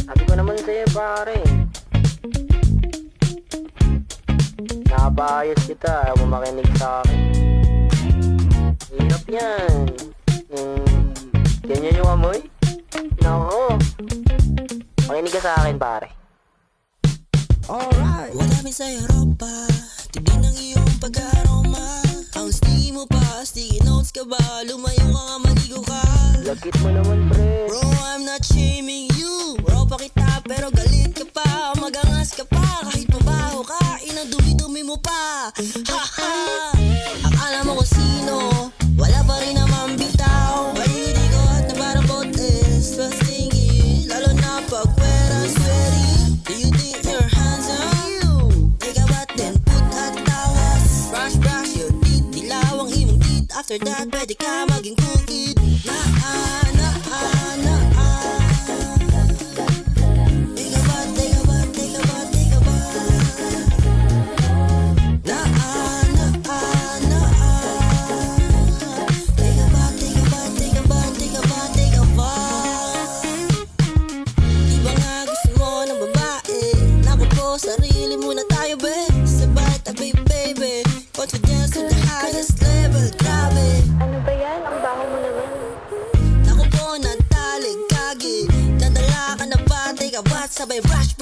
Sabi ko naman sa'yo pare, napaayos kita, ayaw mo makinig sa akin. Hirap yan. Ganyan yung amoy. Nako, makinig ka sa akin pare. Alright. Madami sa Europa, tibig ng iyong pag-aroma. Ang sticky mo pa, sticky notes ka ba? Lumayo ka nga, maligo ka. Lagkit mo naman pre. Bro, I'm not shaming you. Europa kita pero galit ka pa. Magangas ka pa, kahit mabaho ka. Inang dumi-dumi mo pa. Ha ha. Akala mo kung sino, wala pa rin naman bitaw. Paligid-ikot at nabarabot is first thing is, lalo na pag we're sweaty. Do you think your hands on you? Take a bath then put hot towels. Brush your teeth, dilaw ang imong teeth. After that, pwede ka maging cookie. Sarili muna tayo, be. Sabay tabi, baby. Confidence to the highest level, grabe. Ano ba yan? Ang baho mo naman. Naku po, natalig kagi. Dadala ka na ba? Take a bath, sabay brush.